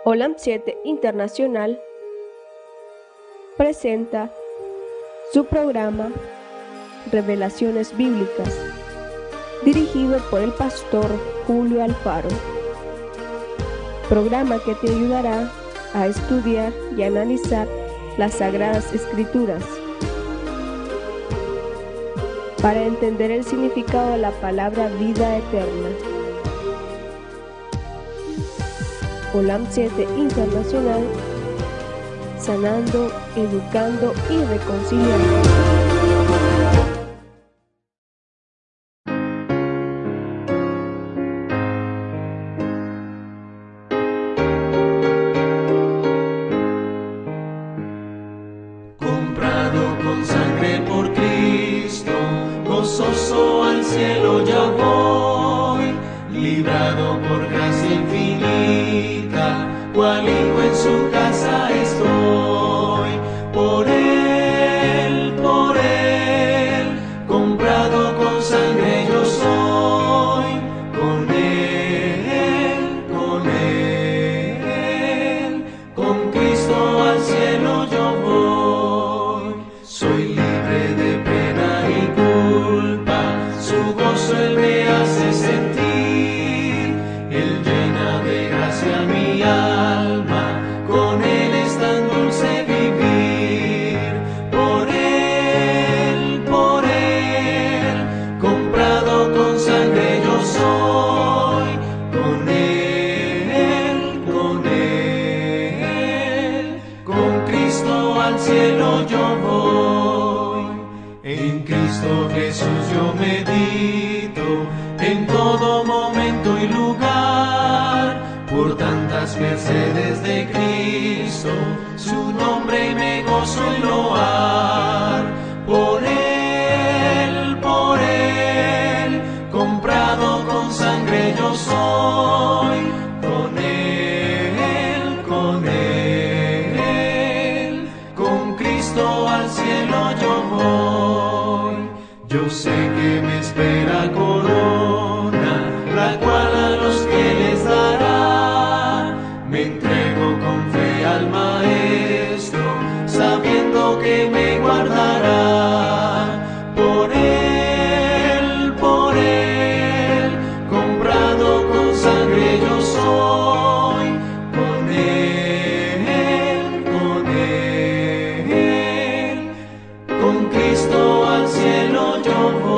Olam 7 Internacional presenta su programa Revelaciones Bíblicas, dirigido por el pastor Julio Alfaro. Programa que te ayudará a estudiar y analizar las Sagradas Escrituras para entender el significado de la palabra vida eterna. Olam 7 Internacional, sanando, educando y reconciliando. Comprado con sangre por Cristo, gozoso al cielo ya voy, librado por gracia infinita, cual hijo en su casa estoy. Por él, comprado con sangre yo soy. Con Cristo al cielo yo voy. Soy libre de pena y culpa, su gozo él me hace sentir. Él llena de gracia mi alma, con él es tan dulce vivir. Por él, comprado con sangre yo soy. Con Cristo al cielo yo voy. En Cristo Jesús yo medito en todo momento y lugar, por tantas mercedes de Cristo, su nombre me gozo en loar. Por él, comprado con sangre yo soy. Con Cristo al cielo yo voy. Yo sé que me espera corona, la cual a los que les dará. Me entrego con fe al Maestro, sabiendo que me guardará. Por él, comprado con sangre yo soy. Con Cristo al cielo yo voy.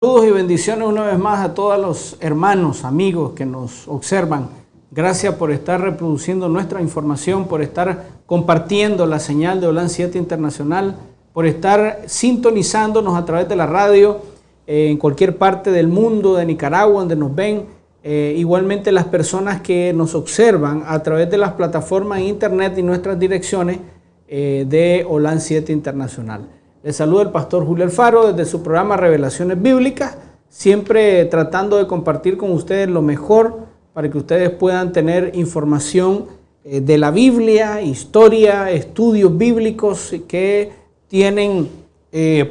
Saludos y bendiciones una vez más a todos los hermanos, amigos que nos observan. Gracias por estar reproduciendo nuestra información, por estar compartiendo la señal de Olam 7 Internacional, por estar sintonizándonos a través de la radio en cualquier parte del mundo, de Nicaragua, donde nos ven. Igualmente las personas que nos observan a través de las plataformas en internet y nuestras direcciones de Olam 7 Internacional. Les saluda el pastor Julio Alfaro desde su programa Revelaciones Bíblicas, siempre tratando de compartir con ustedes lo mejor para que ustedes puedan tener información de la Biblia, historia, estudios bíblicos que tienen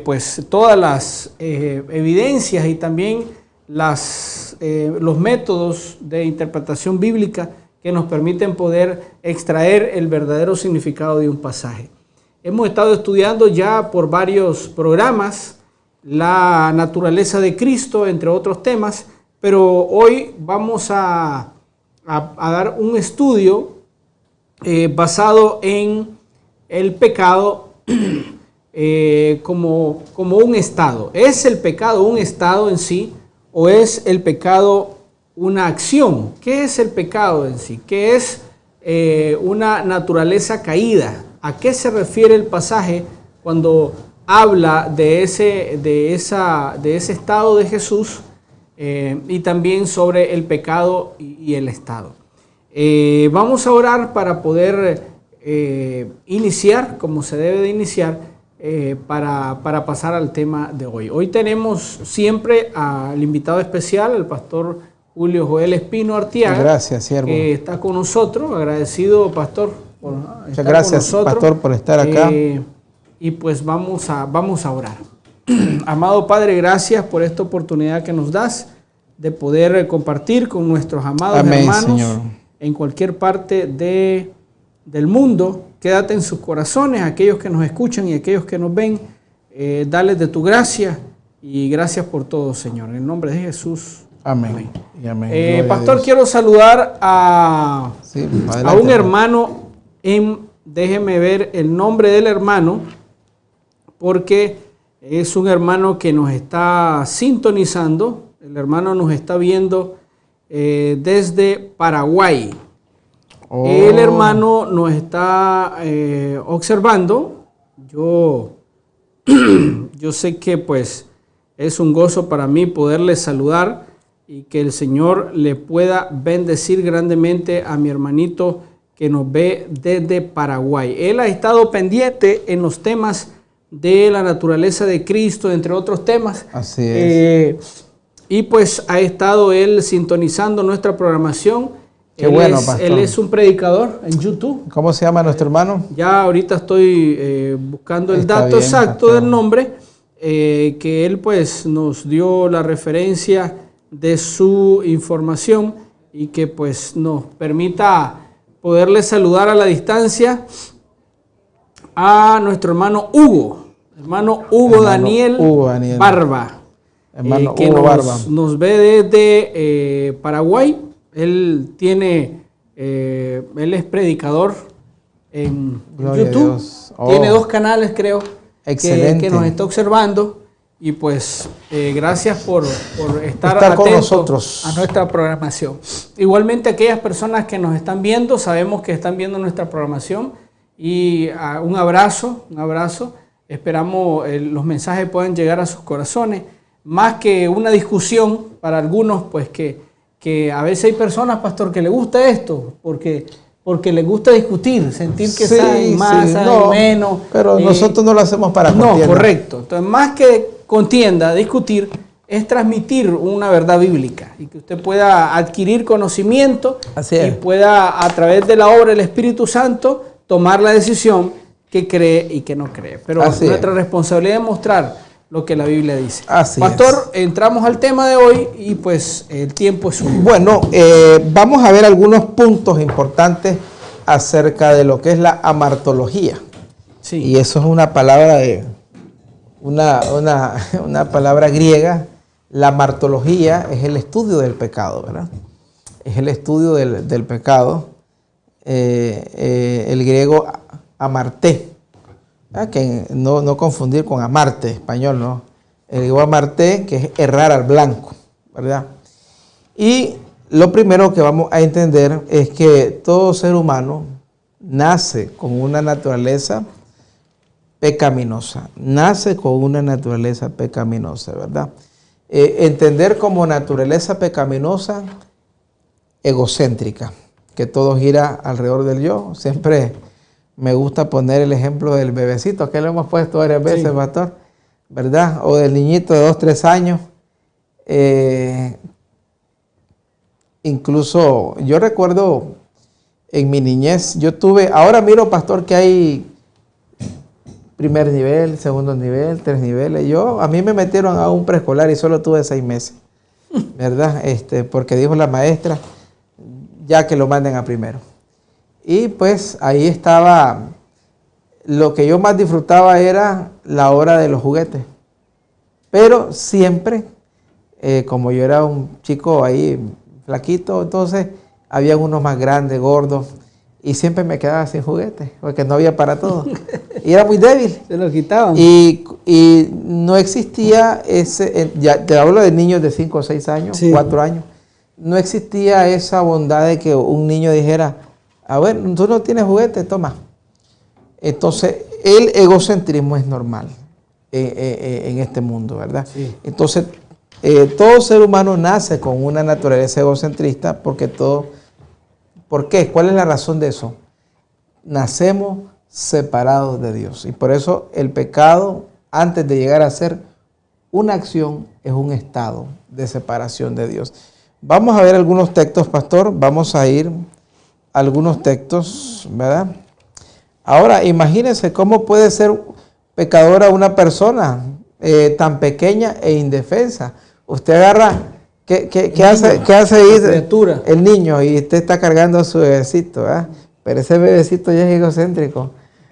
pues todas las evidencias y también los métodos de interpretación bíblica que nos permiten poder extraer el verdadero significado de un pasaje. Hemos estado estudiando ya por varios programas la naturaleza de Cristo, entre otros temas, pero hoy vamos a dar un estudio basado en el pecado como un estado. ¿Es el pecado un estado en sí o es el pecado una acción? ¿Qué es el pecado en sí? ¿Qué es una naturaleza caída? ¿A qué se refiere el pasaje cuando habla de ese estado de Jesús y también sobre el pecado y el estado? Vamos a orar para poder iniciar como se debe de iniciar para pasar al tema de hoy. Hoy tenemos siempre al invitado especial, el pastor Julio Joel Espino Artiaga. Gracias, siervo. Que está con nosotros. Agradecido, pastor, por Muchas gracias, pastor, por estar acá. Y pues vamos a orar. Amado Padre, gracias por esta oportunidad que nos das de poder compartir con nuestros amados hermanos, Señor, en cualquier parte del mundo. Quédate en sus corazones, aquellos que nos escuchan y aquellos que nos ven. Dales de tu gracia y gracias por todo, Señor. En el nombre de Jesús. Amén. Y amén. Pastor, quiero saludar a un hermano. Déjeme ver el nombre del hermano, porque es un hermano que nos está sintonizando. El hermano nos está viendo desde Paraguay. Oh. El hermano nos está observando. Yo sé que pues es un gozo para mí poderle saludar y que el Señor le pueda bendecir grandemente a mi hermanito que nos ve desde Paraguay. Él ha estado pendiente en los temas de la naturaleza de Cristo, entre otros temas. Así es. Y pues ha estado él sintonizando nuestra programación. Qué bueno, pastor. Él es un predicador en YouTube. ¿Cómo se llama nuestro hermano? Ya ahorita estoy buscando el dato exacto del nombre, que él pues nos dio la referencia de su información y que pues nos permita poderle saludar a la distancia a nuestro hermano Hugo Daniel Barba, hermano que Hugo Barba. Nos ve desde Paraguay. Él es predicador en YouTube. Tiene 2 canales, creo, que nos está observando. Y pues gracias por estar con nosotros a nuestra programación. Igualmente aquellas personas que nos están viendo, sabemos que están viendo nuestra programación. Y un abrazo. Esperamos los mensajes puedan llegar a sus corazones. Más que una discusión para algunos, pues que a veces hay personas, pastor, que les gusta esto, porque les gusta discutir, sentir que saben más, saben menos. Pero nosotros no lo hacemos para contienda. No, correcto. Entonces, más que contienda, discutir, es transmitir una verdad bíblica y que usted pueda adquirir conocimiento y pueda, a través de la obra del Espíritu Santo, tomar la decisión que cree y que no cree. Pero nuestra responsabilidad es mostrar lo que la Biblia dice. Pastor, entramos al tema de hoy y pues el tiempo es suyo. Bueno, vamos a ver algunos puntos importantes acerca de lo que es la amartología. Sí. Y eso es una palabra una palabra griega. La amartología es el estudio del pecado, ¿verdad? Es el estudio del pecado. El griego amarté, que no confundir con amarte, español, ¿no? El griego amarté, que es errar al blanco, ¿verdad? Y lo primero que vamos a entender es que todo ser humano nace con una naturaleza pecaminosa, ¿verdad? Entender como naturaleza pecaminosa, egocéntrica, que todo gira alrededor del yo. Siempre me gusta poner el ejemplo del bebecito, que lo hemos puesto varias veces, pastor, ¿verdad? O del niñito de 2, 3 años. Incluso yo recuerdo en mi niñez, ahora miro, pastor, que hay primer nivel, segundo nivel, 3 niveles. A mí me metieron a un preescolar y solo tuve 6 meses, ¿verdad? Porque dijo la maestra, ya que lo manden a primero. Y pues ahí estaba, lo que yo más disfrutaba era la hora de los juguetes. Pero siempre, como yo era un chico ahí flaquito, entonces había unos más grandes, gordos, y siempre me quedaba sin juguetes, porque no había para todo. Y era muy débil. Se lo quitaban. Y no existía ya te hablo de niños de 5 o 6 años, 4 años. No existía esa bondad de que un niño dijera, a ver, tú no tienes juguete, toma. Entonces, el egocentrismo es normal en este mundo, ¿verdad? Sí. Entonces, todo ser humano nace con una naturaleza egocentrista porque ¿por qué? ¿Cuál es la razón de eso? Nacemos separados de Dios. Y por eso el pecado, antes de llegar a ser una acción, es un estado de separación de Dios. Vamos a ver algunos textos, pastor. Vamos a ir a algunos textos, ¿verdad? Ahora, imagínense cómo puede ser pecadora una persona. tan pequeña e indefensa. Usted agarra, ¿qué hace ahí el niño? Y usted está cargando a su bebecito, ¿verdad? Pero ese bebecito ya es egocéntrico.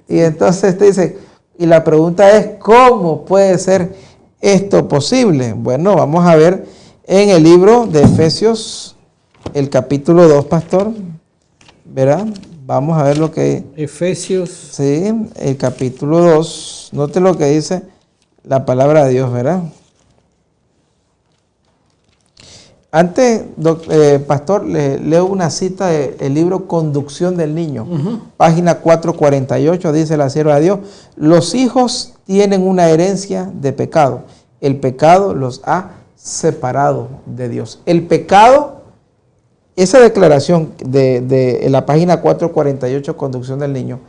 Y entonces usted dice, y la pregunta es, ¿cómo puede ser esto posible? Bueno, vamos a ver en el libro de Efesios, el capítulo 2, pastor, ¿verdad? Vamos a ver lo que... Efesios. Sí, el capítulo 2. Note lo que dice la palabra de Dios, ¿verdad? Antes, pastor, le leo una cita del libro Conducción del Niño. Página 448, dice la sierva de Dios. Los hijos tienen una herencia de pecado. El pecado los ha separado de Dios. El pecado, esa declaración de la página 448, Conducción del Niño,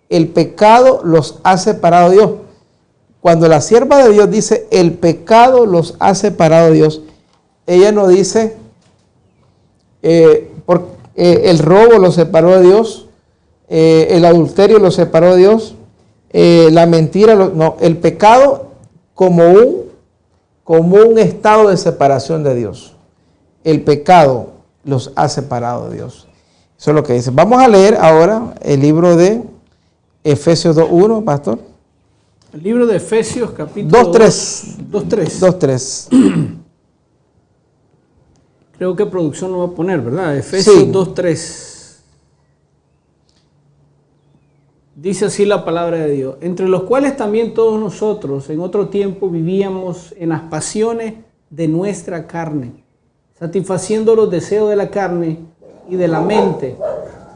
el pecado los ha separado de Dios. Cuando la sierva de Dios dice, el pecado los ha separado de Dios, ella no dice, el robo los separó de Dios, el adulterio los separó de Dios, la mentira, no, el pecado como un estado de separación de Dios. El pecado los ha separado de Dios. Eso es lo que dice. Vamos a leer ahora el libro de Efesios 2.1, pastor. El libro de Efesios, capítulo 2.3. Creo que producción lo va a poner, ¿verdad? Efesios 2.3. Dice así la palabra de Dios. Entre los cuales también todos nosotros en otro tiempo vivíamos en las pasiones de nuestra carne, satisfaciendo los deseos de la carne y de la mente,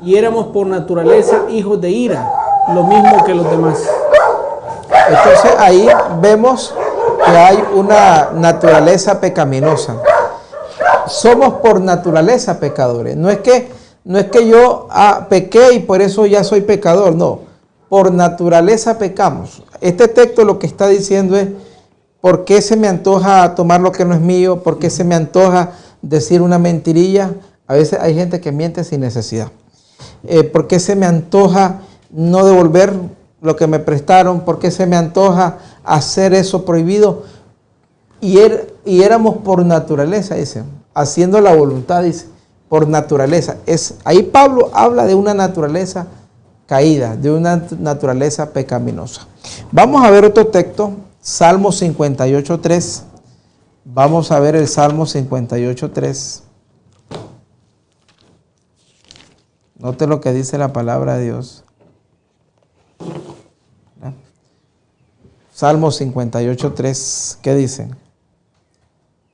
y éramos por naturaleza hijos de ira, lo mismo que los demás. Entonces ahí vemos que hay una naturaleza pecaminosa. Somos por naturaleza pecadores. No es que yo pequé y por eso ya soy pecador. No, por naturaleza pecamos. Este texto lo que está diciendo es, ¿por qué se me antoja tomar lo que no es mío? ¿Por qué se me antoja decir una mentirilla? A veces hay gente que miente sin necesidad. ¿Por qué se me antoja no devolver lo que me prestaron? ¿Por qué se me antoja hacer eso prohibido? Y éramos por naturaleza, dice, haciendo la voluntad, dice, por naturaleza. Ahí Pablo habla de una naturaleza caída, de una naturaleza pecaminosa. Vamos a ver otro texto, Salmo 58.3. Vamos a ver el Salmo 58.3. Note lo que dice la palabra de Dios. Salmo 58.3, ¿qué dicen?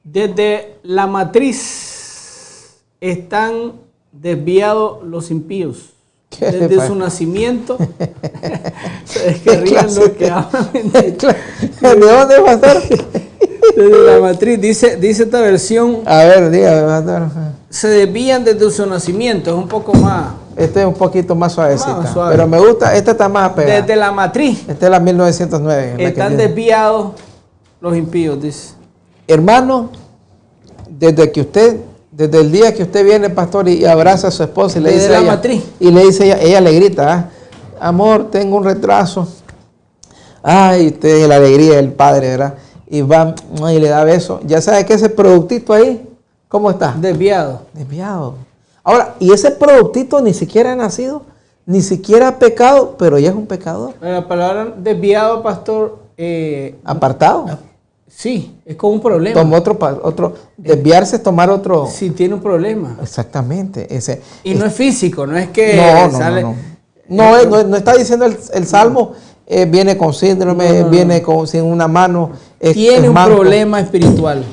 Desde la matriz están desviados los impíos. Desde su nacimiento. Es que ríen lo que hablan. ¿De dónde va a estar? Desde la matriz. Dice esta versión. A ver, dígame, pastor. Se desvían desde su nacimiento. Es un poco más. Este es un poquito más suavecita. Suave. Pero me gusta, esta está más apegada. Desde la matriz. Esta es la 1909. Están desviados los impíos, dice. Hermano, desde el día que usted viene, pastor, y abraza a su esposa y le dice a ella, ella le grita, amor, tengo un retraso. Ay, usted, la alegría del padre, ¿verdad? Y va y le da beso. Ya sabe que ese productito ahí, ¿cómo está? Desviado. Ahora, y ese productito ni siquiera ha nacido, ni siquiera ha pecado, pero ya es un pecador. La palabra desviado, pastor. Apartado. Sí, es como un problema. Tomó otro, desviarse es tomar otro. Sí, tiene un problema. Exactamente. No es físico, no es que no está diciendo el Salmo, viene con síndrome, viene sin una mano. Tiene un problema espiritual.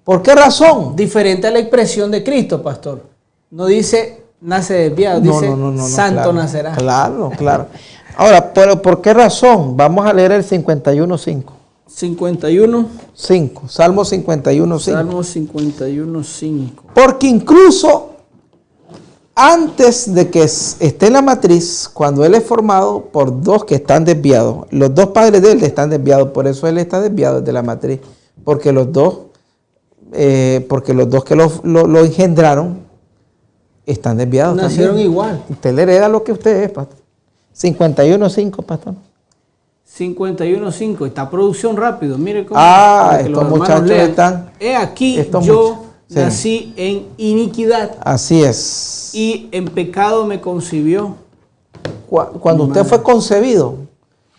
¿Por qué razón? Diferente a la expresión de Cristo, pastor. No dice nace desviado, dice santo nacerá. Claro. Ahora, ¿pero por qué razón? Vamos a leer el 51.5. 51.5. Salmo 51.5. Salmo 51.5. Porque incluso antes de que esté en la matriz, cuando él es formado por dos que están desviados, los dos padres de él están desviados, por eso él está desviado desde la matriz, porque los dos que lo engendraron están desviados. Nacieron igual. Usted le hereda lo que usted es, pastor. 51.5, pastor. 51:5. Está producción rápido. Mire cómo. Estos muchachos están. He aquí, yo nací en iniquidad. Así es. Y en pecado me concibió. Cuando usted fue concebido,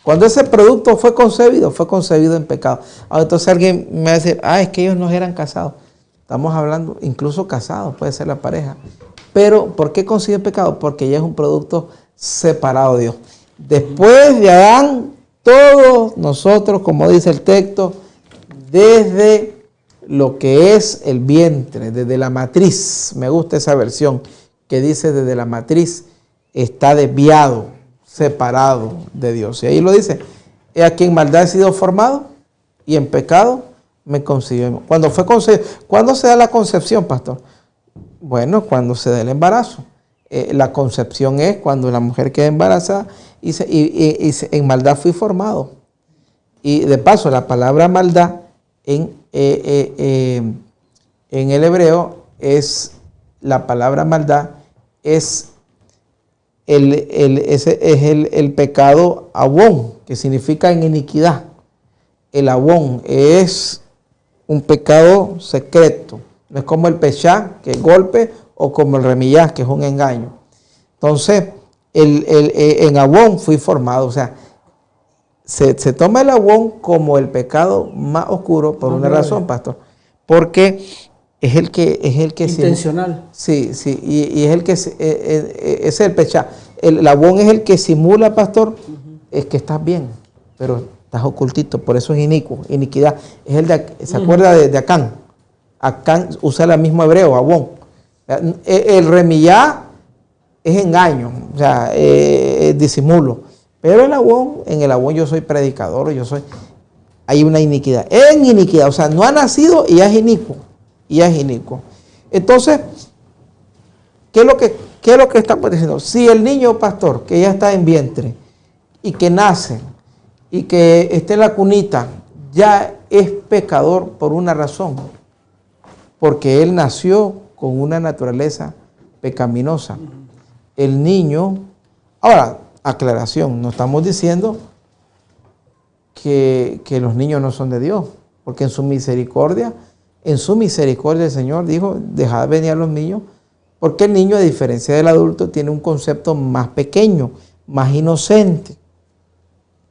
cuando ese producto fue concebido en pecado. Ahora, entonces alguien me va a decir, es que ellos no eran casados. Estamos hablando, incluso casados, puede ser la pareja. Pero, ¿por qué concibió en pecado? Porque ya es un producto separado de Dios. Después de Adán, todos nosotros, como dice el texto, desde lo que es el vientre, desde la matriz, me gusta esa versión que dice desde la matriz, está desviado, separado de Dios. Y ahí lo dice, he aquí en maldad he sido formado y en pecado me concibió. Cuando fue concebido, ¿cuándo se da la concepción, pastor? Bueno, cuando se da el embarazo. La concepción es cuando la mujer queda embarazada y en maldad fui formado. Y de paso, la palabra maldad en el hebreo es, la palabra maldad es el pecado abón, que significa en iniquidad. El abón es un pecado secreto. No es como el pechá, que es golpe, o como el remillá, que es un engaño. Entonces, en abón fui formado. O sea, se toma el abón como el pecado más oscuro por una razón, pastor. Porque es el que intencional. Sí, y es el que es el pechá. El abón es el que simula, pastor, es que estás bien, pero estás ocultito, por eso es inicuo, iniquidad. Es el ¿se acuerda de Acán? Acán usa el mismo hebreo, abón. El remillá es engaño, o sea, es disimulo. Pero en el abón yo soy predicador, hay una iniquidad. En iniquidad, o sea, no ha nacido y ya es inicuo. Entonces, ¿qué es lo que estamos diciendo? Si el niño, pastor, que ya está en vientre y que nace y que esté en la cunita, ya es pecador por una razón, porque él nació con una naturaleza pecaminosa. El niño, ahora, aclaración, no estamos diciendo que los niños no son de Dios, porque en su misericordia el Señor dijo, dejad venir a los niños, porque el niño, a diferencia del adulto, tiene un concepto más pequeño, más inocente,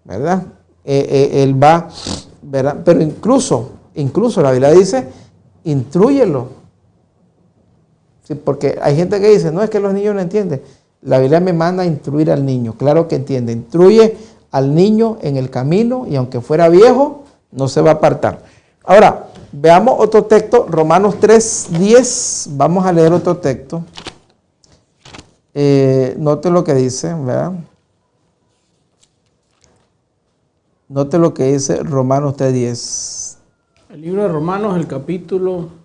¿verdad? Él va, ¿verdad? Pero incluso la Biblia dice, intrúyelo. Sí, porque hay gente que dice, no, es que los niños no entienden. La Biblia me manda a instruir al niño. Claro que entiende. Instruye al niño en el camino y aunque fuera viejo, no se va a apartar. Ahora, veamos otro texto, Romanos 3:10. Vamos a leer otro texto. Note lo que dice, ¿verdad? Note lo que dice Romanos 3:10. El libro de Romanos, el capítulo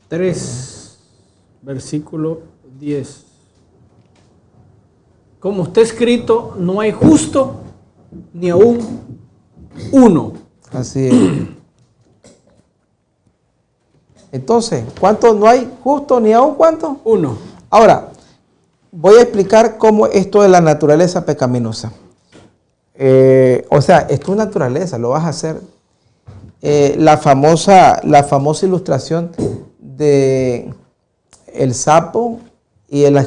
3, versículo 10. Como está escrito, no hay justo ni aún uno. Así es. Entonces, ¿cuánto no hay justo ni aún cuánto? Uno. Ahora, voy a explicar cómo esto de la naturaleza pecaminosa. O sea, es tu naturaleza, lo vas a hacer. La famosa ilustración de el sapo y el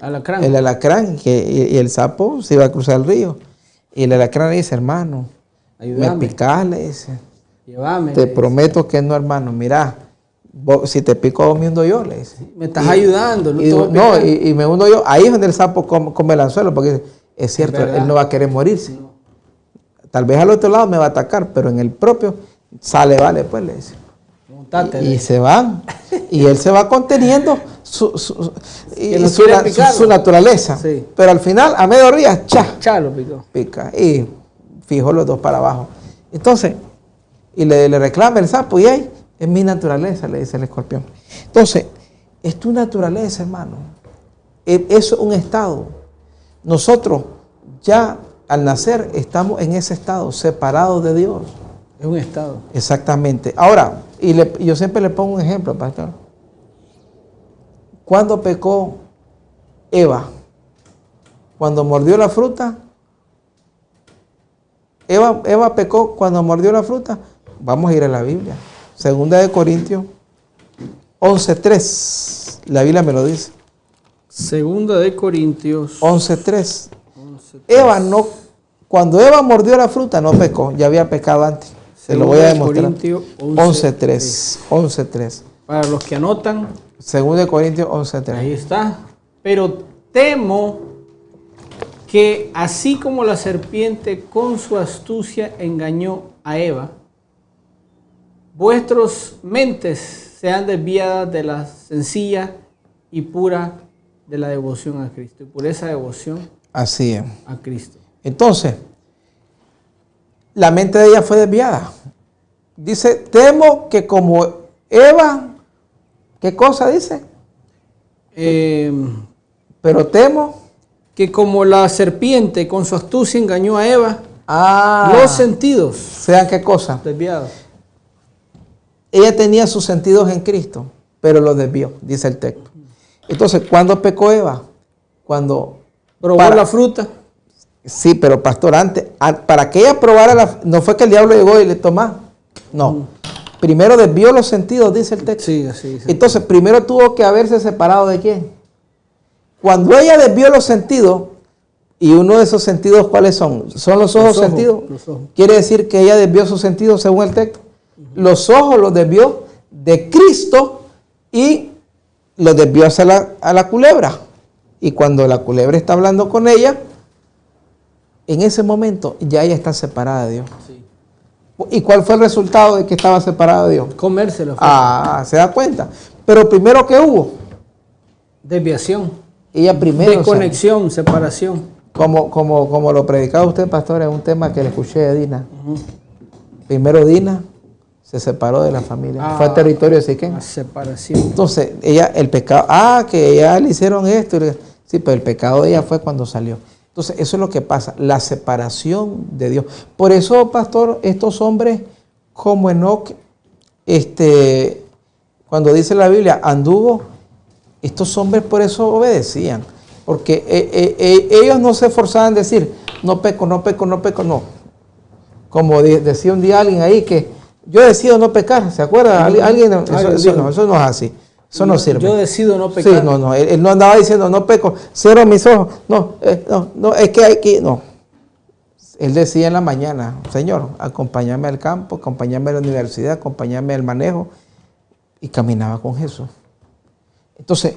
alacrán. El alacrán y el sapo se iba a cruzar el río. Y el alacrán le dice, hermano, ayúdame. Me picas, le dice. Llévame. Te prometo que no, hermano. Mira, si te pico, me hundo yo, le dice. Me estás ayudando. Y me hundo yo. Ahí es donde el sapo come el anzuelo, porque es cierto, él no va a querer morirse. No. Tal vez al otro lado me va a atacar, pero en el propio sale, vale, pues le dice. Y se van. Y él se va conteniendo su naturaleza. Sí. Pero al final, a medio río, lo picó. Pica. Y fijó los dos para abajo. Entonces, y le reclama el sapo, y ahí, es mi naturaleza, le dice el escorpión. Entonces, es tu naturaleza, hermano. Eso es un estado. Nosotros ya al nacer estamos en ese estado, separados de Dios. Es un estado. Exactamente. Ahora, yo siempre le pongo un ejemplo, pastor. ¿Cuándo pecó Eva? cuando mordió la fruta. Eva pecó cuando mordió la fruta. Vamos a ir a la Biblia. Segunda de Corintios 11:3. La Biblia me lo dice. Segunda de Corintios 11:3. Eva no, cuando Eva mordió la fruta no pecó, ya había pecado antes. Se lo voy a demostrar. 11:3. 11:3. Para los que anotan. Segunda de Corintios 11:3. Ahí está. Pero temo que así como la serpiente con su astucia engañó a Eva, vuestras mentes sean desviadas de la sencilla y pura de la devoción a Cristo. Y por esa devoción así es. A Cristo. Entonces, la mente de ella fue desviada. Dice, temo que como Eva, ¿qué cosa dice? Pero temo que como la serpiente con su astucia engañó a Eva, los sentidos sean qué cosa desviados. Ella tenía sus sentidos en Cristo, pero los desvió, dice el texto. Entonces, ¿cuándo pecó Eva? Cuando probó la fruta. Sí, pero pastor, antes, para que ella probara no fue que el diablo llegó y le tomó. No. Primero desvió los sentidos, dice el texto. Sí, sí. Entonces, primero tuvo que haberse separado de quién. Cuando ella desvió los sentidos, y uno de esos sentidos, ¿cuáles son? ¿Son los ojos sentidos? Los ojos. Quiere decir que ella desvió sus sentidos según el texto. Los ojos los desvió de Cristo y los desvió hacia a la culebra. Y cuando la culebra está hablando con ella, en ese momento ya ella está separada de Dios. Sí. ¿Y cuál fue el resultado de que estaba separada de Dios? Comérselo. ¿Se da cuenta? Pero primero, ¿qué hubo? Desviación. Ella primero. Desconexión, separación. Como lo predicaba usted, pastor, es un tema que le escuché de Dina. Primero Dina se separó de la familia. Fue a territorio de Siquén. La separación. Entonces, ella, el pecado, que ella le hicieron esto. Sí, pero el pecado de ella fue cuando salió. Entonces, eso es lo que pasa, la separación de Dios. Por eso, pastor, estos hombres como Enoc, cuando dice la Biblia, anduvo, estos hombres por eso obedecían. Porque ellos no se esforzaban en decir, no peco, no peco, no peco, no. Como decía un día alguien ahí que yo decido no pecar, ¿se acuerda? Alguien, eso no es así. Eso no sirve. Yo decido no pecar. Sí, no. Él no andaba diciendo, no peco, cierro mis ojos. No, es que hay que, no. Él decía en la mañana, Señor, acompáñame al campo, acompáñame a la universidad, acompáñame al manejo. Y caminaba con Jesús. Entonces,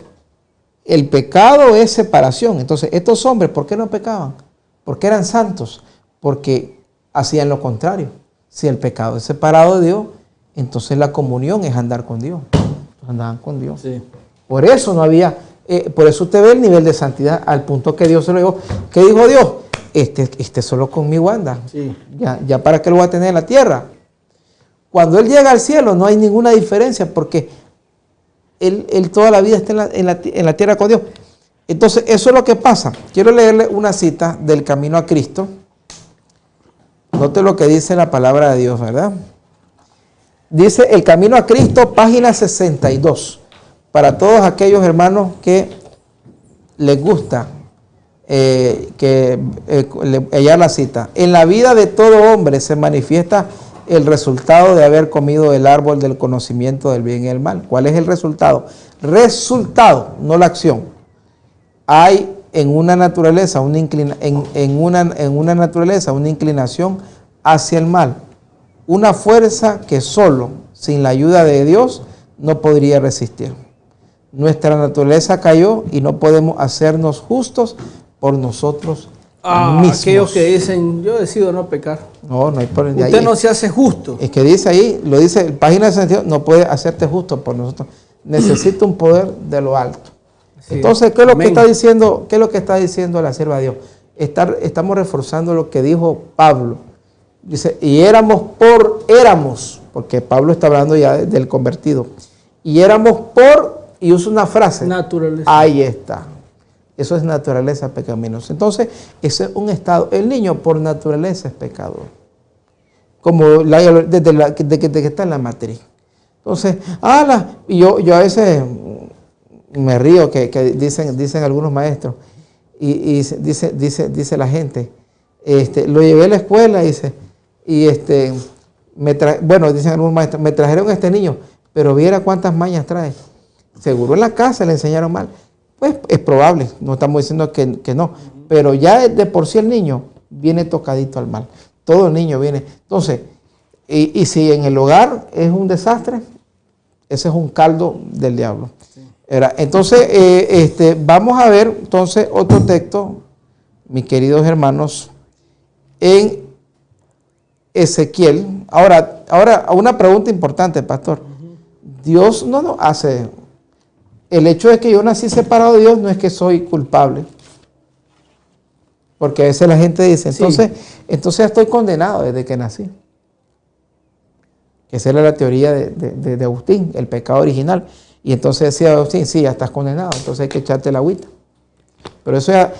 el pecado es separación. Entonces, estos hombres, ¿por qué no pecaban? Porque eran santos. Porque hacían lo contrario. Si el pecado es separado de Dios, entonces la comunión es andar con Dios. Andaban con Dios. Sí. Por eso no había, por eso usted ve el nivel de santidad al punto que Dios se lo llevó. ¿Qué dijo Dios? Este solo conmigo anda. Sí. Ya para qué lo va a tener en la tierra. Cuando Él llega al cielo no hay ninguna diferencia porque Él toda la vida está en la tierra con Dios. Entonces eso es lo que pasa. Quiero leerle una cita del Camino a Cristo. Note lo que dice la palabra de Dios, ¿verdad? Dice El Camino a Cristo, página 62. Para todos aquellos hermanos que les gusta hallar la cita. En la vida de todo hombre se manifiesta el resultado de haber comido el árbol del conocimiento del bien y el mal. ¿Cuál es el resultado? Resultado, no la acción. Hay en una naturaleza una inclinación hacia el mal. Una fuerza que solo, sin la ayuda de Dios, no podría resistir. Nuestra naturaleza cayó y no podemos hacernos justos por nosotros mismos. Aquellos que dicen, yo decido no pecar. No hay problema. Usted ahí no se hace justo. Es que dice ahí, lo dice en página de sentido, no puede hacerte justo por nosotros. Necesita un poder de lo alto. Sí. Entonces, ¿qué es lo que está diciendo? ¿Qué es lo que está diciendo la sierva de Dios? Estamos reforzando lo que dijo Pablo. Dice, éramos, porque Pablo está hablando ya del convertido. Y usa una frase. Naturaleza. Ahí está. Eso es naturaleza pecaminosa. Entonces, ese es un estado. El niño por naturaleza es pecador. Como desde que está en la matriz. Entonces, y yo a veces me río que dicen algunos maestros, Y dice la gente, lo llevé a la escuela, dice, y dicen algunos maestros, me trajeron a este niño, pero viera cuántas mañas trae. Seguro en la casa le enseñaron mal. Pues es probable, no estamos diciendo que no, pero ya de por sí el niño viene tocadito al mal. Todo niño viene. Entonces, y si en el hogar es un desastre, ese es un caldo del diablo. Sí. Entonces, vamos a ver entonces otro texto, mis queridos hermanos, en Ezequiel. Ahora una pregunta importante, pastor. Dios no nos hace... El hecho de que yo nací separado de Dios no es que soy culpable. Porque a veces la gente dice, entonces estoy condenado desde que nací. Esa era la teoría de Agustín, el pecado original. Y entonces decía Agustín, sí, ya estás condenado, entonces hay que echarte la agüita. Pero eso ya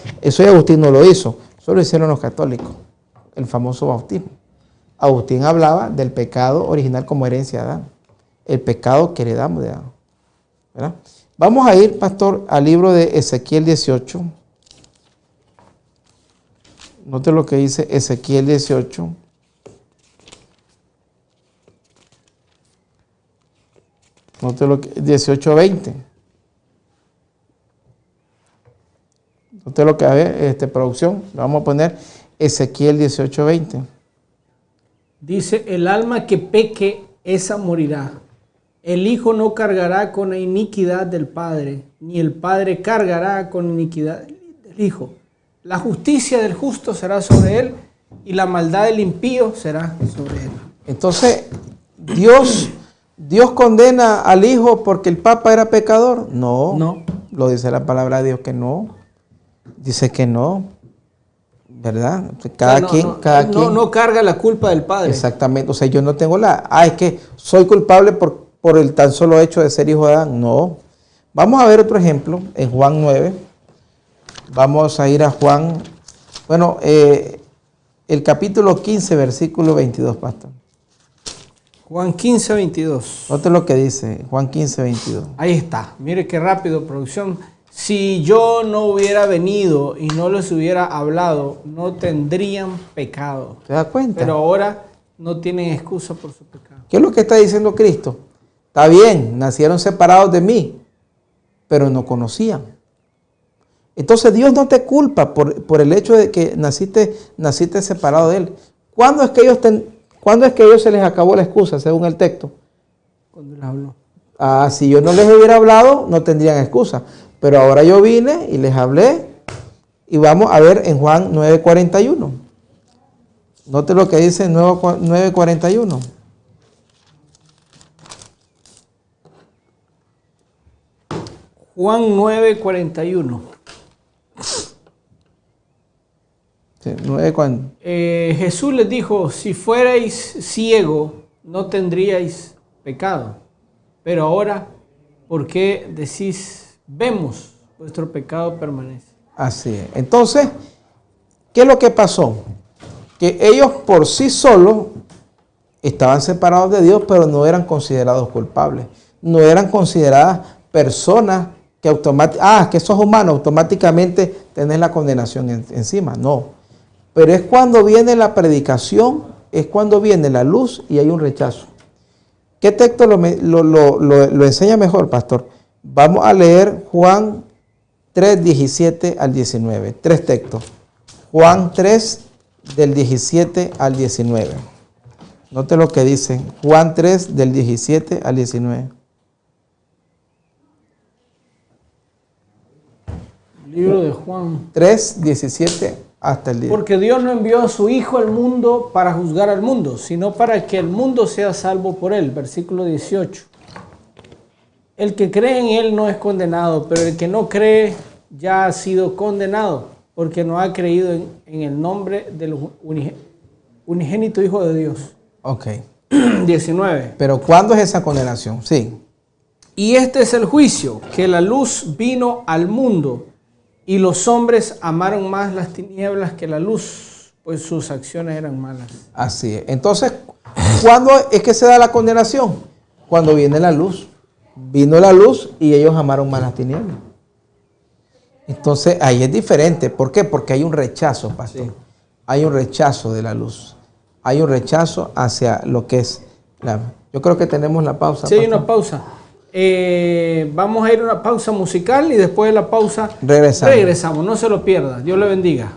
Agustín no lo hizo, eso lo hicieron los católicos, el famoso bautismo. Agustín hablaba del pecado original como herencia de Adán, el pecado que heredamos de Adán, ¿verdad? Vamos a ir, pastor, al libro de Ezequiel 18. Note lo que dice Ezequiel 18. Note lo que 18:20. Note lo que hay, producción. Vamos a poner Ezequiel 18:20. Dice, el alma que peque, esa morirá. El hijo no cargará con la iniquidad del padre, ni el padre cargará con iniquidad del hijo. La justicia del justo será sobre él, y la maldad del impío será sobre él. Entonces, Dios condena al hijo porque el papa era pecador. No. Lo dice la palabra de Dios que no. Dice que no. ¿Verdad? Cada quien. No carga la culpa del padre. Exactamente. O sea, yo no tengo es que soy culpable por el tan solo hecho de ser hijo de Adán. No. Vamos a ver otro ejemplo en Juan 9. Vamos a ir a Juan. Bueno, el capítulo 15, versículo 22, pastor. Juan 15, 22. Note lo que dice Juan 15, 22. Ahí está. Mire qué rápido, producción. Si yo no hubiera venido y no les hubiera hablado, no tendrían pecado. ¿Te das cuenta? Pero ahora no tienen excusa por su pecado. ¿Qué es lo que está diciendo Cristo? Está bien, nacieron separados de mí, pero no conocían. Entonces Dios no te culpa por el hecho de que naciste separado de Él. ¿Cuándo es que ellos se les acabó la excusa, según el texto? Cuando les habló. Si yo no les hubiera hablado, no tendrían excusa. Pero ahora yo vine y les hablé. Y vamos a ver en Juan 9:41. Note lo que dice 9:41. Juan 9:41. Sí, 9:40. Jesús les dijo, si fuerais ciego, no tendríais pecado. Pero ahora, ¿por qué decís, vemos, vuestro pecado permanece? Así es. Entonces, ¿qué es lo que pasó? Que ellos por sí solos estaban separados de Dios, pero no eran considerados culpables. No eran consideradas personas que que sos humano, automáticamente tenés la condenación encima. No. Pero es cuando viene la predicación, es cuando viene la luz y hay un rechazo. ¿Qué texto lo enseña mejor, pastor? Vamos a leer Juan 3, 17 al 19. 3 textos. Juan 3, del 17 al 19. Note lo que dice. Juan 3, del 17 al 19. Libro de Juan 3, 17 hasta el 10. Porque Dios no envió a su Hijo al mundo para juzgar al mundo, sino para que el mundo sea salvo por él. Versículo 18. El que cree en él no es condenado, pero el que no cree ya ha sido condenado, porque no ha creído en el nombre del unigénito Hijo de Dios. Ok. 19. Pero ¿cuándo es esa condenación? Sí. Y este es el juicio, que la luz vino al mundo, y los hombres amaron más las tinieblas que la luz, pues sus acciones eran malas. Así es. Entonces, ¿cuándo es que se da la condenación? Cuando viene la luz. Vino la luz y ellos amaron más las tinieblas. Entonces ahí es diferente. ¿Por qué? Porque hay un rechazo, pastor. Sí. Hay un rechazo de la luz. Hay un rechazo hacia lo que es la... Yo creo que tenemos la pausa. Sí, pastor. Una pausa. Vamos a ir a una pausa musical y después de la pausa regresamos. No se lo pierda. Dios le bendiga.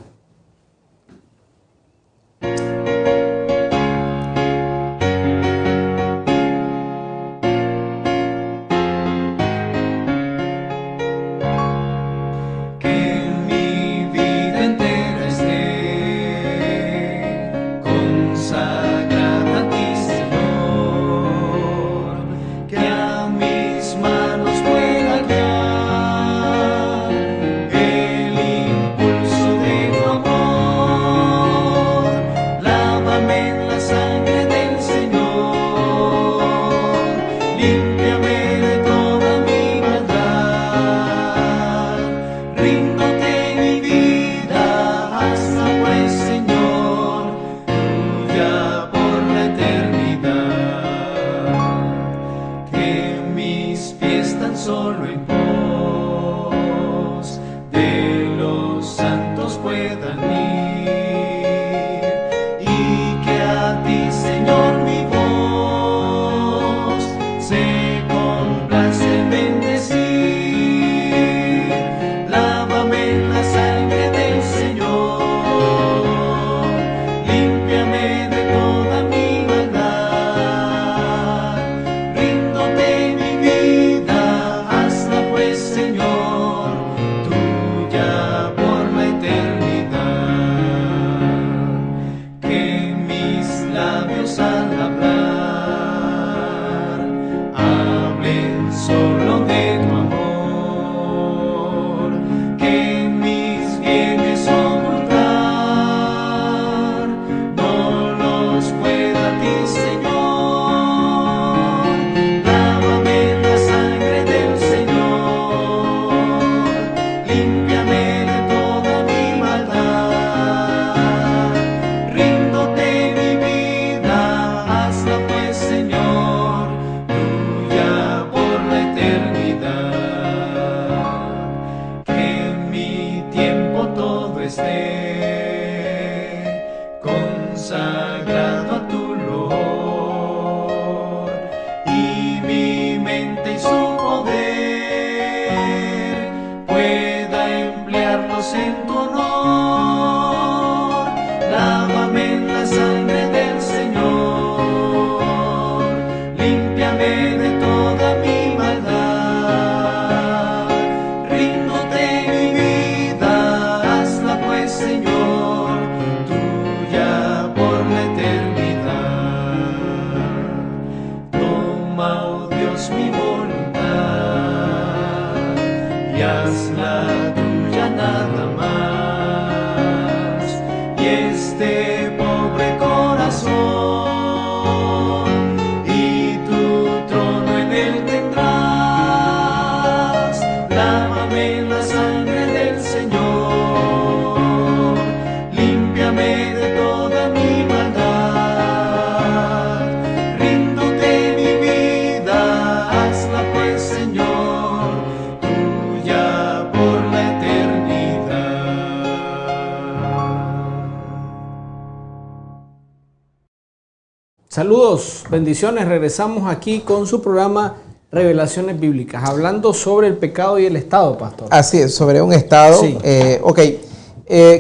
Saludos, bendiciones. Regresamos aquí con su programa Revelaciones Bíblicas, hablando sobre el pecado y el estado, pastor. Así es, sobre un estado. Sí.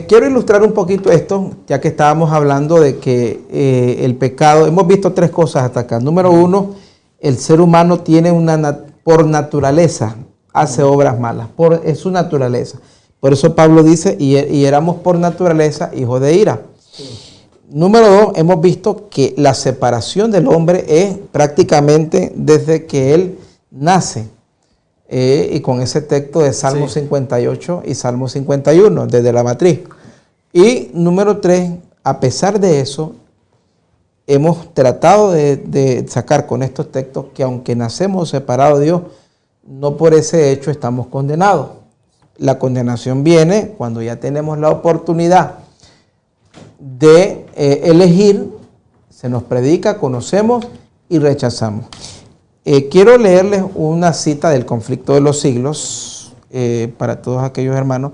Quiero ilustrar un poquito esto, ya que estábamos hablando de que el pecado, hemos visto tres cosas hasta acá. Número uno, el ser humano tiene por naturaleza, hace obras malas, es su naturaleza. Por eso Pablo dice, y éramos por naturaleza hijos de ira. Sí. Número dos, hemos visto que la separación del hombre es prácticamente desde que él nace. Y con ese texto de Salmo 58 y Salmo 51, desde la matriz. Y número tres, a pesar de eso, hemos tratado de sacar con estos textos que aunque nacemos separados de Dios, no por ese hecho estamos condenados. La condenación viene cuando ya tenemos la oportunidad de elegir, se nos predica, conocemos y rechazamos. Quiero leerles una cita del Conflicto de los Siglos, para todos aquellos hermanos,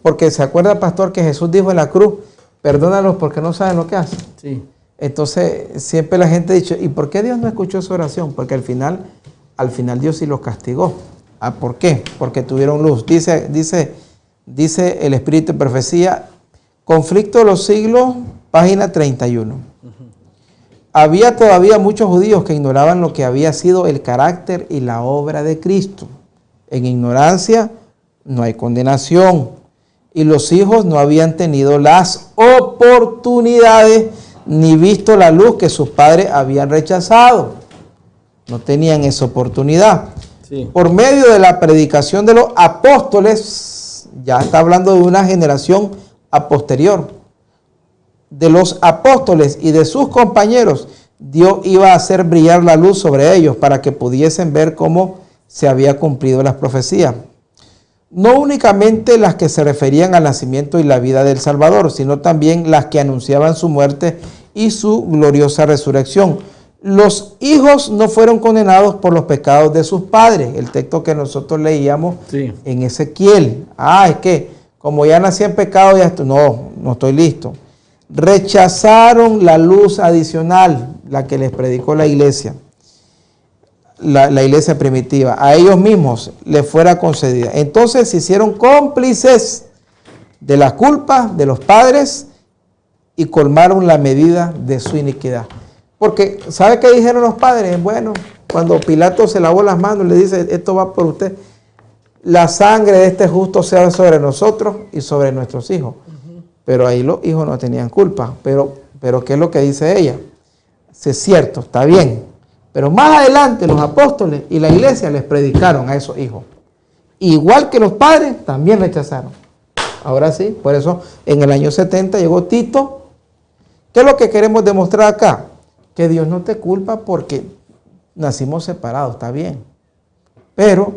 porque se acuerda, pastor, que Jesús dijo en la cruz, perdónalos porque no saben lo que hacen. Sí. Entonces, siempre la gente ha dicho, ¿y por qué Dios no escuchó su oración? Porque al final Dios sí los castigó. ¿Por qué? Porque tuvieron luz. Dice el Espíritu de Profecía, Conflicto de los Siglos, página 31. Había todavía muchos judíos que ignoraban lo que había sido el carácter y la obra de Cristo. En ignorancia no hay condenación. Y los hijos no habían tenido las oportunidades ni visto la luz que sus padres habían rechazado. No tenían esa oportunidad. Sí. Por medio de la predicación de los apóstoles, ya está hablando de una generación a posterior, de los apóstoles y de sus compañeros, Dios iba a hacer brillar la luz sobre ellos para que pudiesen ver cómo se había cumplido las profecías. No únicamente las que se referían al nacimiento y la vida del Salvador, sino también las que anunciaban su muerte y su gloriosa resurrección. Los hijos no fueron condenados por los pecados de sus padres. El texto que nosotros leíamos en Ezequiel. Es que como ya nací en pecado, ya estoy, no estoy listo. Rechazaron la luz adicional, la que les predicó la iglesia. La iglesia primitiva, a ellos mismos les fuera concedida. Entonces se hicieron cómplices de la culpa de los padres y colmaron la medida de su iniquidad. Porque, ¿sabe qué dijeron los padres? Bueno, cuando Pilato se lavó las manos, le dice, esto va por usted. La sangre de este justo sea sobre nosotros y sobre nuestros hijos. Pero ahí los hijos no tenían culpa. Pero ¿qué es lo que dice ella? Sí, es cierto, está bien. Pero más adelante los apóstoles y la iglesia les predicaron a esos hijos. Igual que los padres, también rechazaron. Ahora sí, por eso en el año 70 llegó Tito. ¿Qué es lo que queremos demostrar acá? Que Dios no te culpa porque nacimos separados, está bien. Pero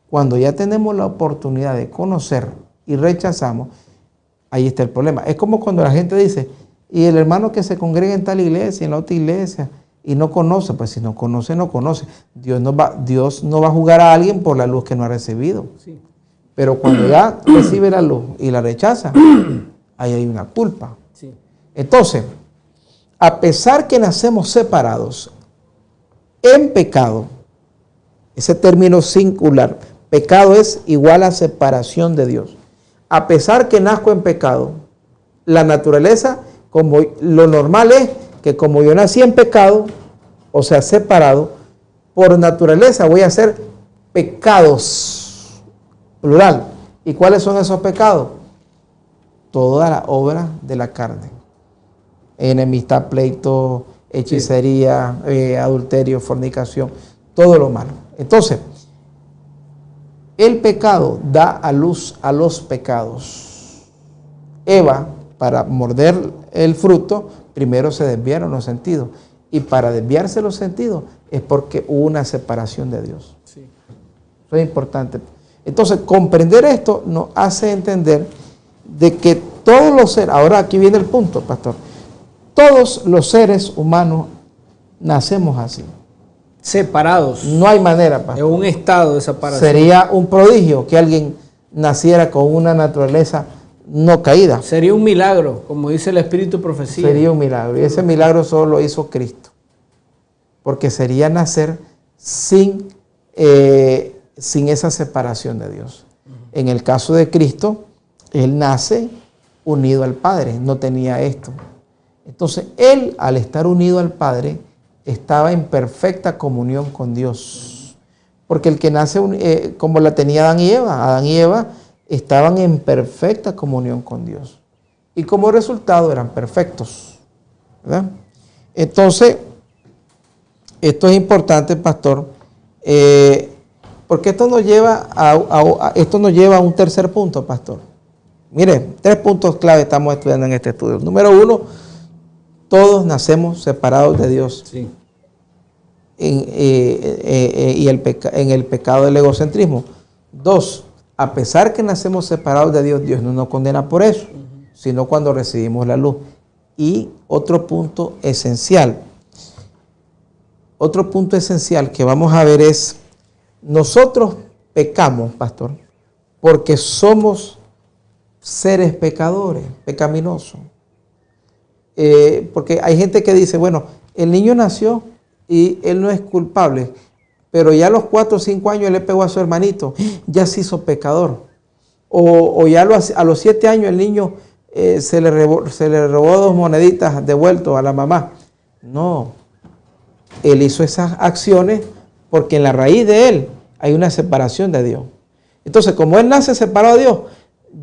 cuando ya tenemos la oportunidad de conocer y rechazamos, ahí está el problema. Es como cuando la gente dice, y el hermano que se congrega en tal iglesia, en la otra iglesia, y no conoce, pues si no conoce, no conoce. Dios no va a juzgar a alguien por la luz que no ha recibido. Sí. Pero cuando ya recibe la luz y la rechaza, ahí hay una culpa. Sí. Entonces, a pesar que nacemos separados en pecado, ese término singular, pecado es igual a separación de Dios. A pesar que nazco en pecado, la naturaleza, como lo normal es que como yo nací en pecado, o sea, separado, por naturaleza voy a hacer pecados, plural. ¿Y cuáles son esos pecados? Toda la obra de la carne. Enemistad, pleito, hechicería, adulterio, fornicación, todo lo malo. Entonces, el pecado da a luz a los pecados. Eva, para morder el fruto, primero se desviaron los sentidos. Y para desviarse los sentidos es porque hubo una separación de Dios. Sí. Eso es importante. Entonces, comprender esto nos hace entender de que todos los seres, ahora aquí viene el punto, pastor, todos los seres humanos nacemos así. Separados. No hay manera, pastor. En un estado de separación. Sería un prodigio que alguien naciera con una naturaleza no caída. Sería un milagro, como dice el Espíritu de Profecía. Sería un milagro. Y ese milagro solo lo hizo Cristo. Porque sería nacer sin esa separación de Dios. En el caso de Cristo, Él nace unido al Padre. No tenía esto. Entonces, Él, al estar unido al Padre, estaba en perfecta comunión con Dios. Porque el que nace como la tenía Adán y Eva estaban en perfecta comunión con Dios. Y como resultado eran perfectos. ¿Verdad? Entonces, esto es importante, pastor, porque esto nos lleva a un tercer punto, pastor. Mire, 3 puntos clave estamos estudiando en este estudio. Número 1, todos nacemos separados de Dios. Sí. En el pecado del egocentrismo. 2, a pesar que nacemos separados de Dios, Dios no nos condena por eso, sino cuando recibimos la luz. Y otro punto esencial que vamos a ver es, nosotros pecamos, pastor, porque somos seres pecadores, pecaminosos. Porque hay gente que dice, bueno, el niño nació y él no es culpable, pero ya a los 4 o 5 años le pegó a su hermanito, ya se hizo pecador. O ya a los 7 años el niño se le robó 2 moneditas devuelto a la mamá. No, él hizo esas acciones porque en la raíz de él hay una separación de Dios. Entonces, como él nace separado de Dios,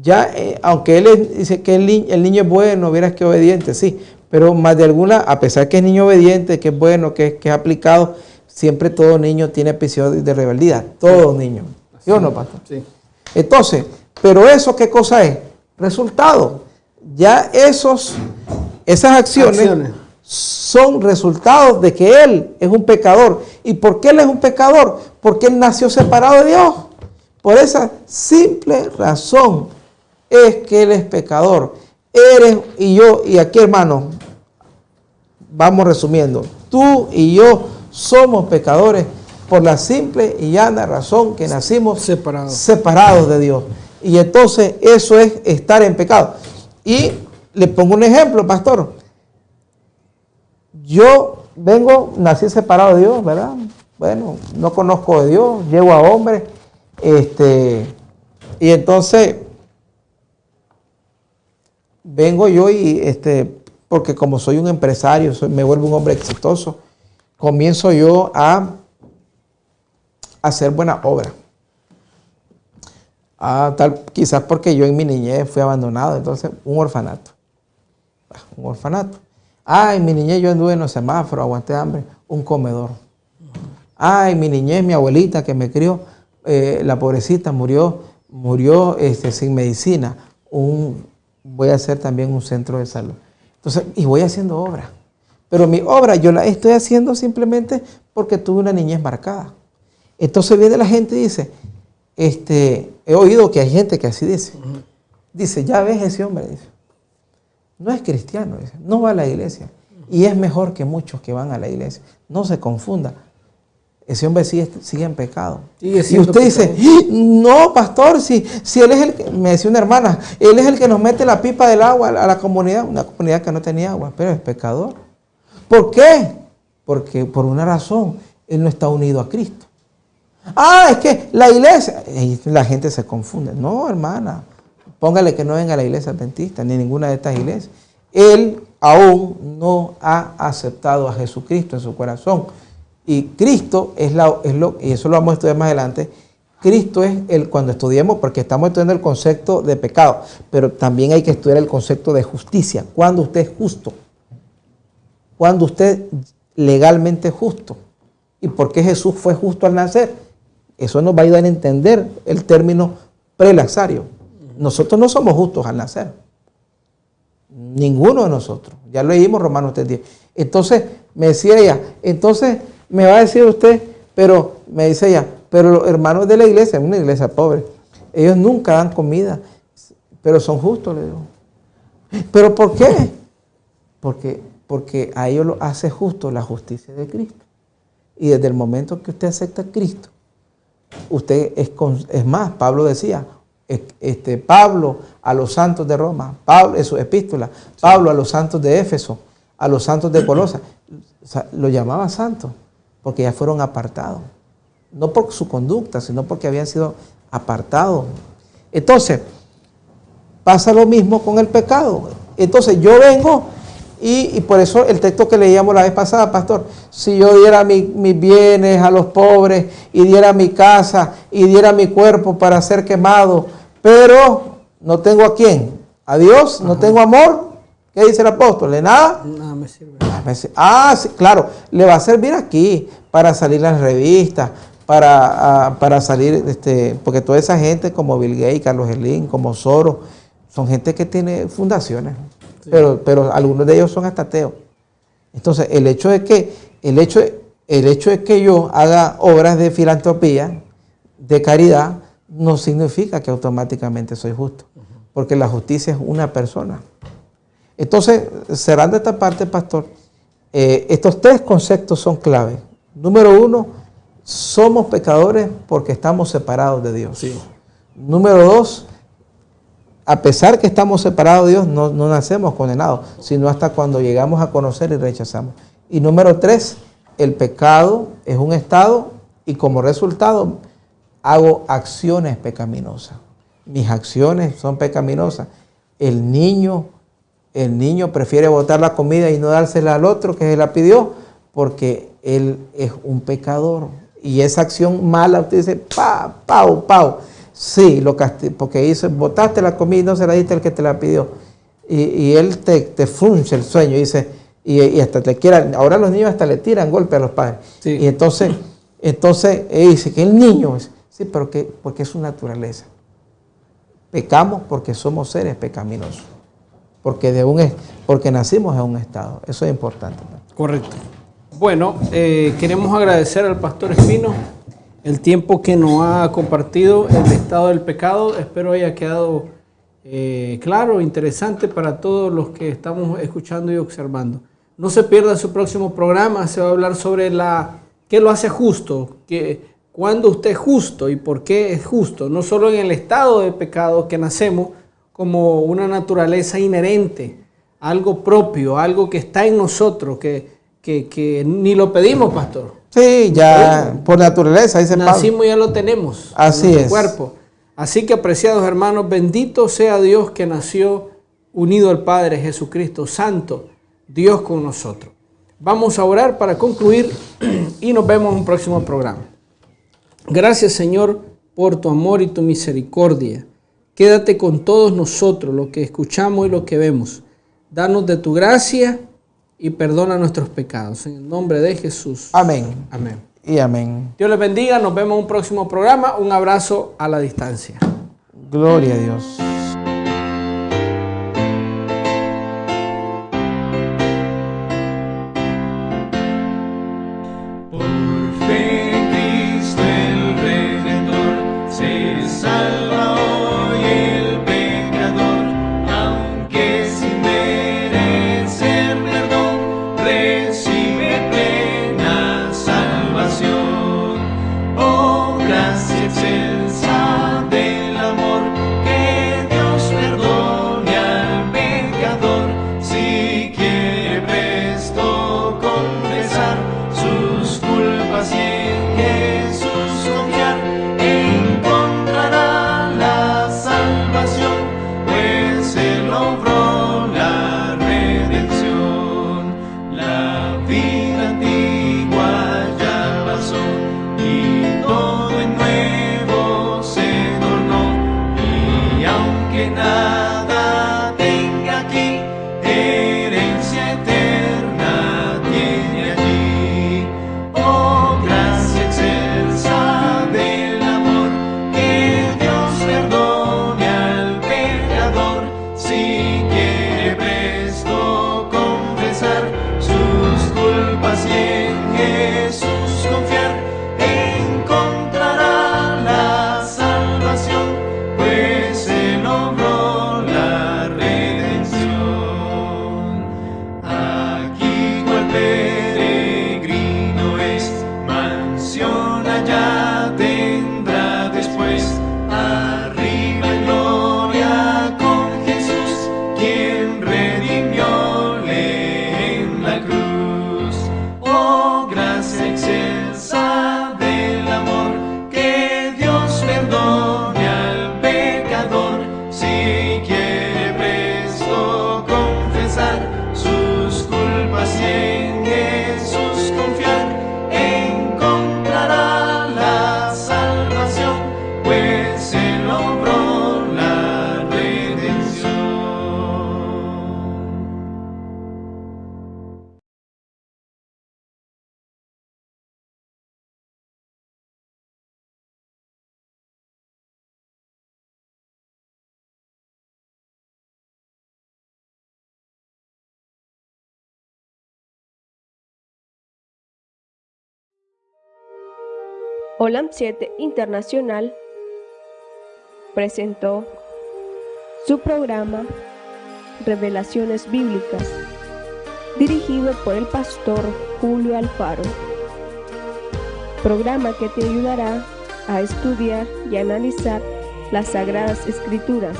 ya, aunque él dice que el niño es bueno, vieras que obediente, sí, pero más de alguna, a pesar que es niño obediente, que es bueno, que es aplicado, siempre todo niño tiene episodios de rebeldía, todo niño. ¿Sí o no, pastor? Sí. Entonces, pero eso, ¿qué cosa es? Resultado. Ya esas acciones son resultados de que él es un pecador. ¿Y por qué él es un pecador? Porque él nació separado de Dios. Por esa simple razón es que él es pecador. Eres y yo, y aquí, hermano, vamos resumiendo. Tú y yo somos pecadores por la simple y llana razón que nacimos separados de Dios. Y entonces eso es estar en pecado. Y le pongo un ejemplo, pastor. Yo nací separado de Dios, ¿verdad? Bueno, no conozco de Dios, llego a hombre. Y entonces vengo yo y porque como soy un empresario, me vuelvo un hombre exitoso, comienzo yo a hacer buena obra. Quizás porque yo en mi niñez fui abandonado, entonces un orfanato. En mi niñez yo anduve en los semáforos, aguanté hambre, un comedor. En mi niñez mi abuelita que me crió, la pobrecita murió sin medicina. Voy a hacer también un centro de salud. Entonces, y voy haciendo obra. Pero mi obra yo la estoy haciendo simplemente porque tuve una niñez marcada. Entonces viene la gente y dice, he oído que hay gente que así dice. Dice, ya ves ese hombre, dice, no es cristiano, dice, no va a la iglesia. Y es mejor que muchos que van a la iglesia. No se confunda. Ese hombre sigue en pecado. Y usted dice, no, pastor, si él es el que, me decía una hermana, él es el que nos mete la pipa del agua a la comunidad, una comunidad que no tenía agua, pero es pecador. ¿Por qué? Porque por una razón, él no está unido a Cristo. Es que la iglesia, y la gente se confunde. No, hermana, póngale que no venga a la iglesia adventista, ni ninguna de estas iglesias. Él aún no ha aceptado a Jesucristo en su corazón. Y Cristo y eso lo vamos a estudiar más adelante, Cristo es cuando estudiemos, porque estamos estudiando el concepto de pecado, pero también hay que estudiar el concepto de justicia. Cuando usted es justo, cuando usted legalmente es justo. ¿Y por qué Jesús fue justo al nacer? Eso nos va a ayudar a entender el término prelaxario. Nosotros no somos justos al nacer. Ninguno de nosotros. Ya lo leímos Romanos 3:10. Entonces, me decía ella, me va a decir usted, pero me dice ella, pero los hermanos de la iglesia, una iglesia pobre, ellos nunca dan comida, pero son justos, le digo. ¿Pero por qué? Porque a ellos lo hace justo la justicia de Cristo. Y desde el momento que usted acepta a Cristo, usted es más, Pablo decía, Pablo a los santos de Roma, Pablo en su epístola, Pablo a los santos de Éfeso, a los santos de Colosa, o sea, lo llamaba santos, porque ya fueron apartados. No por su conducta, sino porque habían sido apartados. Entonces, pasa lo mismo con el pecado. Entonces, yo vengo y por eso el texto que leíamos la vez pasada, pastor, si yo diera mis bienes a los pobres y diera mi casa y diera mi cuerpo para ser quemado, pero no tengo a quién, a Dios, no tengo amor, ¿qué dice el apóstol? ¿De nada? Nada me sirve. Sí, claro, le va a servir aquí para salir las revistas, para salir, porque toda esa gente como Bill Gates, Carlos Slim, como Soros, son gente que tiene fundaciones, sí. pero algunos de ellos son hasta ateos. Entonces, el hecho de que yo haga obras de filantropía, de caridad, no significa que automáticamente soy justo, porque la justicia es una persona. Entonces, cerrando esta parte, pastor, estos 3 conceptos son clave. Número 1, somos pecadores porque estamos separados de Dios. Sí. Número 2, a pesar que estamos separados de Dios, no nacemos condenados, sino hasta cuando llegamos a conocer y rechazamos. Y número 3, el pecado es un estado y como resultado hago acciones pecaminosas. Mis acciones son pecaminosas. El niño prefiere botar la comida y no dársela al otro que se la pidió porque él es un pecador. Y esa acción mala, usted dice, pau. Sí, porque dice, botaste la comida y no se la diste al que te la pidió. Y él te frunce el sueño, dice, y hasta te quiera. Ahora los niños hasta le tiran golpe a los padres. Sí. Y entonces dice que el niño, sí, pero porque es su naturaleza. Pecamos porque somos seres pecaminosos. Porque nacimos en un estado. Eso es importante. Correcto. Bueno, queremos agradecer al pastor Espino el tiempo que nos ha compartido el estado del pecado. Espero haya quedado claro, interesante para todos los que estamos escuchando y observando. No se pierda su próximo programa. Se va a hablar sobre qué lo hace justo, cuándo usted es justo y por qué es justo. No solo en el estado de pecado que nacemos como una naturaleza inherente, algo propio, algo que está en nosotros, que ni lo pedimos, pastor. Sí, ya por naturaleza, dice Pablo. Nacimos y ya lo tenemos. Así en es. Cuerpo. Así que, apreciados hermanos, bendito sea Dios que nació unido al Padre Jesucristo, Santo, Dios con nosotros. Vamos a orar para concluir y nos vemos en un próximo programa. Gracias, Señor, por tu amor y tu misericordia. Quédate con todos nosotros, lo que escuchamos y lo que vemos. Danos de tu gracia y perdona nuestros pecados. En el nombre de Jesús. Amén. Amén. Y amén. Dios les bendiga. Nos vemos en un próximo programa. Un abrazo a la distancia. Gloria a Dios. Olam 7 Internacional presentó su programa Revelaciones Bíblicas, dirigido por el pastor Julio Alfaro. Programa que te ayudará a estudiar y analizar las Sagradas Escrituras.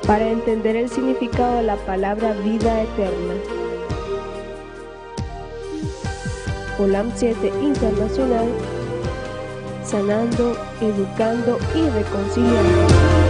Para entender el significado de la palabra vida eterna. Olam 7 Internacional, sanando, educando y reconciliando.